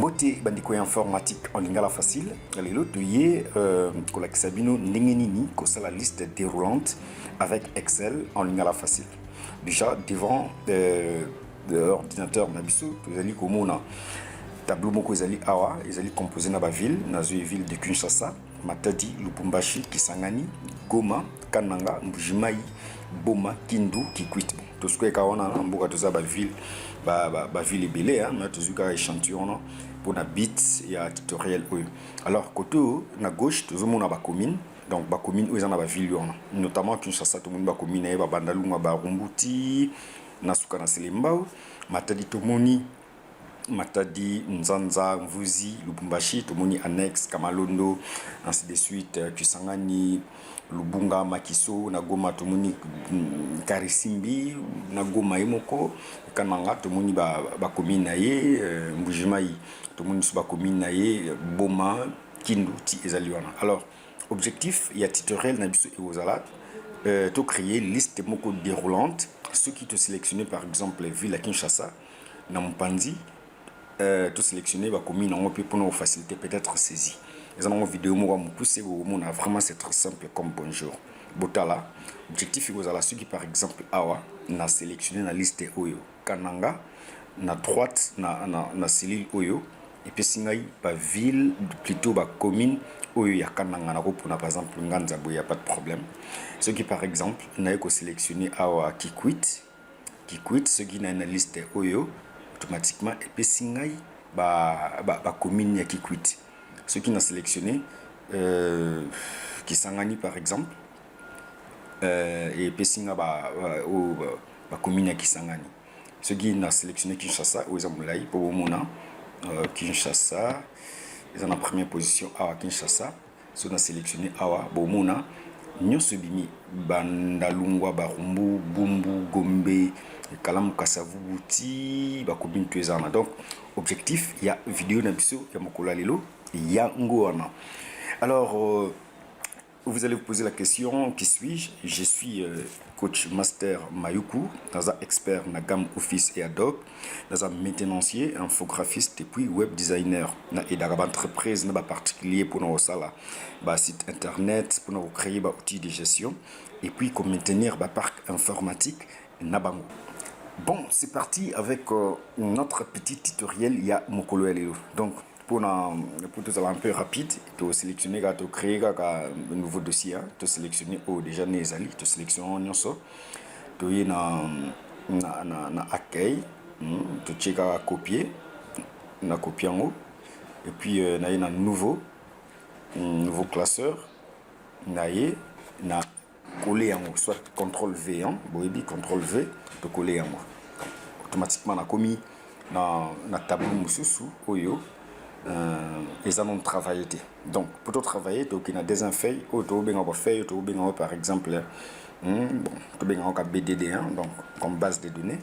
Mbote bandiko informatique en lingala facile. Lelo toye kolakisa bino ndenge nini kosala liste déroulante avec Excel en lingala facile. Déjà devant l'ordinateur na biso tozali komona tableau moko ezali awa ezali composé na ba ville nazwi ville de Kinshasa, Matadi, Lubumbashi, Kisangani, Goma, Kananga, Mbujimai, Boma, Kindu, Kikwit. Tout ce que kawana mboka toza ba ville ba ville belé hein, mais tozuka échantillon pour na bit ya tutoriel oyo. Alors côté na gauche tozomona ba commune. Donc ba commune où ils en a ba ville notamment Kinshasa tout le monde ba commune ba Bandalunga ba Rumbuti, Nasuka na Selembao, Matadi Tomoni, Matadi, Nzanza, Mvuzi, Lubumbashi, Tomoni annexe, Kamalondo, ainsi de suite, Kisangani, Lubunga, Makiso, Nagoma, Tomoni, Karisimbi, Nagoma Emoko, Kananga, Tomoni ba commune naye, Mbujimai, Tomoni ba commune naye, Boma, Kindu, Ti Ezaliwana. Alors, objectif, il y a tutoriel Nabiso et Ozala, tu créer liste moko déroulante, ceux qui te sélectionnent par exemple ville à Kinshasa, Nampandi, tout sélectionner va commis non pour nous faciliter peut-être saisie. Les gens vidéo moi me pousser vraiment c'est très simple comme bonjour. Botala objectif vous ala ceux qui par exemple awa na sélectionner la liste oyo Kananga na droite na cellule oyo et puis singai ba ville plutôt ba commune oyo ya Kananga na pour par exemple Nganza boya pas de problème. Ceux qui par exemple na ko sélectionner awa Kikwit ceux qui na une liste oyo automatiquement et puis singai ba commune ya Kikwit. Ceux qui n'a sélectionné Kisangani par exemple et puis singa ba commune ya Kisangani. Ceux qui n'a sélectionné Kinshasa ou Zamulai pour mona Kinshasa ils sont en première position à Kinshasa. Ceux qui n'a sélectionné awa bomona nyonso bimi Bandalungwa Barumbu Bumbu Gombe Kalam Kasavubuti bakobine tuezana. Donc objectif il y a vidéo na biso ya mokola lelo ya ngoana. Alors vous allez vous poser la question qui suis-je? Je suis coach master Mayuku, dans un expert na gamme Office et Adobe, dans un maintenancier, infographiste et puis web designer. Na et dans entreprise na particulier pour nos sala, site internet pour nous créer ba outils de gestion et puis comme maintenir ba parc informatique na bango. Bon, c'est parti avec notre petit tutoriel il y a mokolo lelo. Donc pour tout ça un peu rapide, tu sélectionner tu créer un nouveau dossier, tu sélectionner déjà nezali, tu sélectionner nyonso, tu y na accueil, tu checker copier, na copier en haut et puis na nouveau classeur, na coller en haut, soit CTRL V, boyebi CTRL V, tu coller en haut. Automatiquement na commis na tableau mususu oyo les annonces travaillent. Donc pour tout travailler tu as des feuilles auto bien feuille auto bien par exemple bon tu bien en BDD donc comme base de données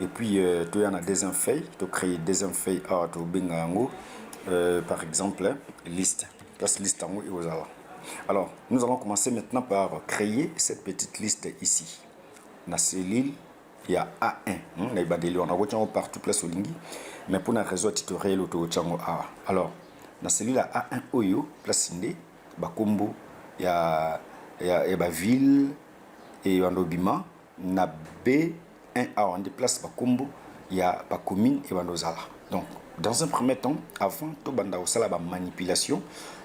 et puis tu as des feuilles tu créer des feuilles auto bien par exemple liste place liste en haut et aux ala. Alors nous allons commencer maintenant par créer cette petite liste ici la cellule il y a A1 on a partout place au lingi mais pour un réseau tutoriel auto chango A. Alors dans celui-là A1 oyo place inde ba combo ya ba ville et bandobima na B1 A on déplace ba combo ya ba commune et bandozala. Donc dans un premier temps avant to banda osala ba manipulation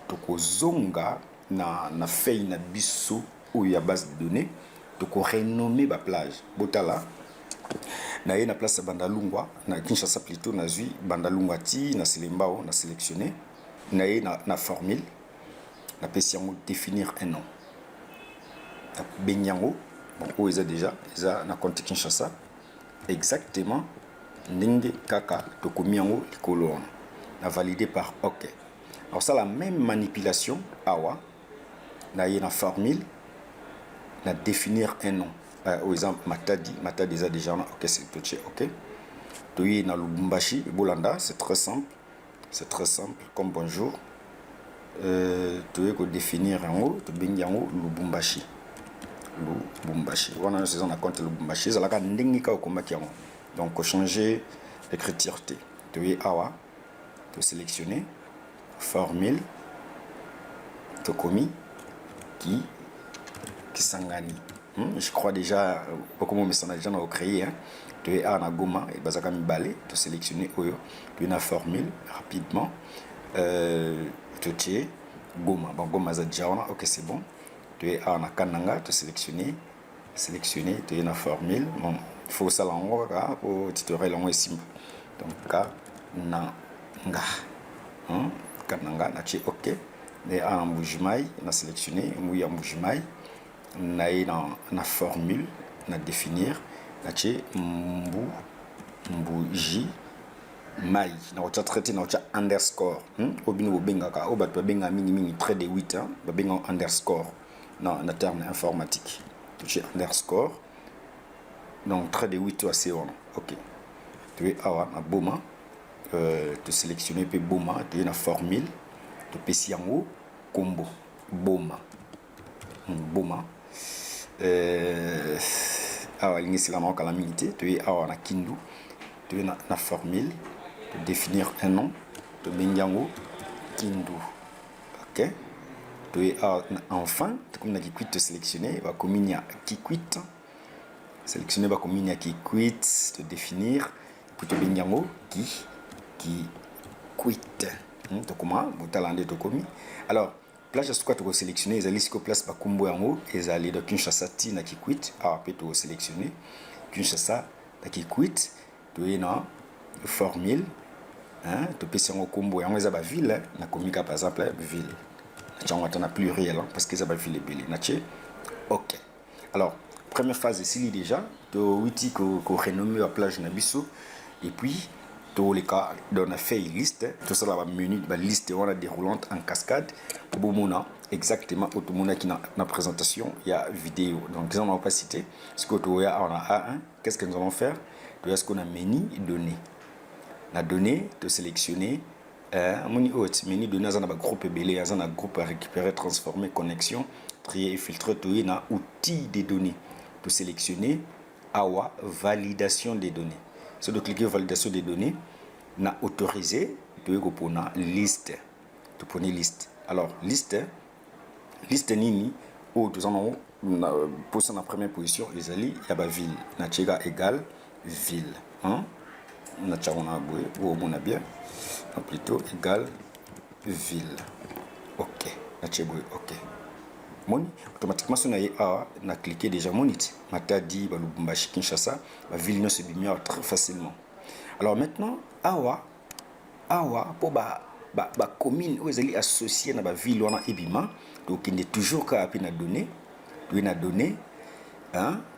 to kozonga na feuille na biso ou ya base de données to ko renommer ba plage botala na ye na place Bandalungwa na Kinshasa plutôt na zui Bandalungwa ti na Selembao na sélectionné na ye na formule na pesi yango définir un nom na benyango bon ils a déjà na compte Kinshasa exactement ndenge kaka to komi yango likolo na validé par OK. Alors ça la même manipulation awa na ye na formule na définir un nom. Au exemple Matadi a déjà OK c'est touché OK. Tu es dans Lubumbashi Bolanda, c'est très simple comme bonjour. Tu es que définir en haut, tu bien en haut Lubumbashi. On a une saison à compte Lubumbashi, ça la ndingi ka combat qui donc changer l'écriture T. Tu es awa to sélectionner formule to commis qui sangani. Je crois déjà beaucoup de messages déjà ont créé tu es à Goma et bazaka mibale to sélectionner oyo tu na formule rapidement tu es Goma bon Goma za jauna OK c'est bon tu es à Kananga to sélectionner tu es na formule bon il faut ça lango pour tutoriel lango simple donc Kananga Kananga na tu OK et à Mbujimai na sélectionner Mouya Mbujimai na formule na définir na tche mbuji mai na ocha traité na ocha underscore obino bengaka o bat benga mingi trait de 8 benga underscore na terme informatique tu underscore donc trait de 8 c'est on OK tu es awa na boma tu sélectionner pe boma tu es na formule tu pesi yango combo boma awa lingi la manque à la minute tu es awa na kindu tu es na formule de définir un nom de bengango kindu OK tu es enfin comme na qui te sélectionner va communia qui quitte sélectionner va communia qui quitte de définir puis te bengango qui quitte to comment botalande to commis alors plage à ce que tu vas sélectionner les listes place ba kumbo yango ezali de Kinshasa tina qui quitte peut tu sélectionner Kinshasa qui quitte tu es na formule tu peux sur kumbo yango za ba ville na komika par exemple ville tu as pluriel parce que ça va ville belé na tché OK alors première phase ici déjà tu outil ko renommer la plage na biso et puis tous les cas on a fait une liste tout ça la menu la liste on a déroulante en cascade pour mona exactement tout le monde qui na présentation il y a vidéo donc on va pas citer ce que tu as on a A1 qu'est-ce que nous allons faire tu as ce qu'on a menu données la donnée de sélectionner moni haute menu données dans un groupe belé dans un groupe à récupérer transformer connexion trier et filtrer tout na outil des données de sélectionner awa validation des données. C'est de cliquer validation des données, na autorisé, tu peux pour na liste. Tu prenez liste. Alors liste nini ou tout ça pour ça en première position les alliés y a ba ville na tchega égal ville na tchana boy ou on a bien plutôt égal ville. OK na tchego OK moni automatiquement si on a cliqué déjà monite Matadi Lubumbashi Kinshasa la ville ne se bimia très facilement alors maintenant awa pour ba commune où ils associés na ba ville wana ebima donc il est toujours ka na données tu na données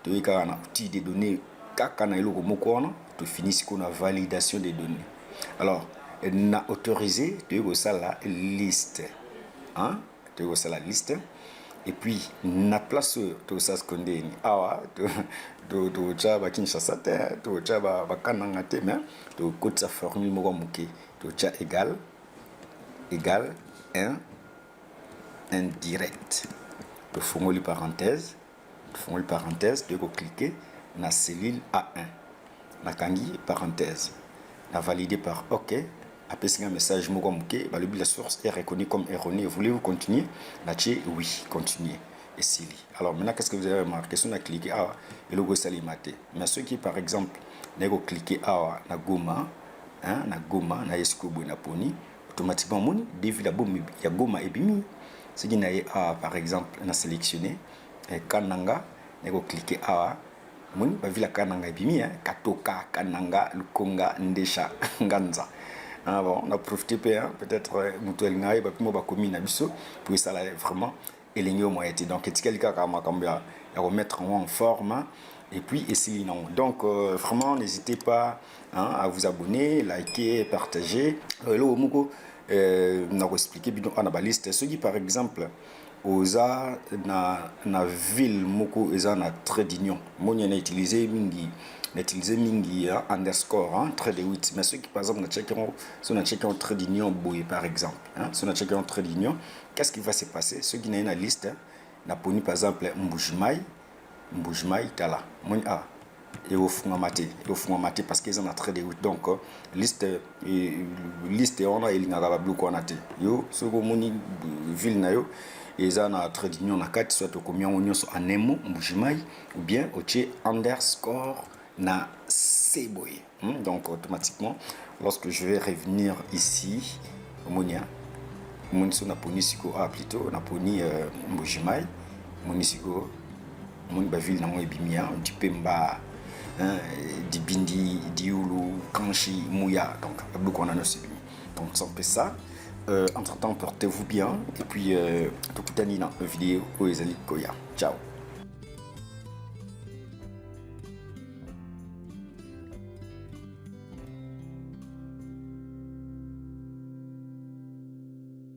tu ka na outil des données kaka na eloko moko wana tu finis qu'on a validation des données alors na autorisé tu ça la liste tu ça la liste et puis na place to ça ce qu'on dit awa to chaba Kinshasa to chaba bakananga te mais to côté sa formule moko muke to cha égal 1 indirect to formule parenthèse tu peux cliquer na cellule A1 na kangi parenthèse na validé par OK. Après c'est un message moko muke la source est reconnue comme erronée. Voulez-vous continuer? Là-dessus oui, continuer. Et c'est alors maintenant qu'est-ce que vous avez remarqué? Si on a cliqué et le logo s'alimenté. Mais ceux qui par exemple n'ont cliqué na Goma na Escobo na Poni automatiquement mon dévi la bombe ya Goma et bimi. Ce qui n'a par exemple na sélectionné Kananga n'ont cliqué mon ba villa Kananga et bimi Katoka Kananga Lukonga Ndesha Nganza. Bon, on a profité peut-être mutuel ngai ba pimo ba commune biso pour ça là vraiment éligné au moyen donc est quelqu'un comme à remettre en forme et puis essayer non donc vraiment n'hésitez pas à vous abonner liker partager le moko na expliquer bidon on a ba liste ceux qui par exemple oza na ville moko eza na trait d'union monia na utiliser mingi underscore trait de 8 mais ceux qui par exemple na checker trait d'union boy par exemple si on a checké trait d'union qu'est-ce qui va se passer ceux qui na liste na poni par exemple Mbujimai tala moni et au fond maté parce qu'ils ont très de route donc liste on a il n'a pas beaucoup en até yo ce que moni ville na yo et ça na très d'union na quatre soit au combien on y en nemo mbujimai ou bien au underscore na seboy donc automatiquement lorsque je vais revenir ici monia monso na poni siko plutôt na poni mbujimai monisiko mon ville na moi bimia un petit peu mba Dibindi, Dioulou, Kanchi, Mouya, donc beaucoup on a nos subi. Donc c'est un peu ça. Entre temps, portez-vous bien et puis tout le temps, vidéo, Koya. Ciao.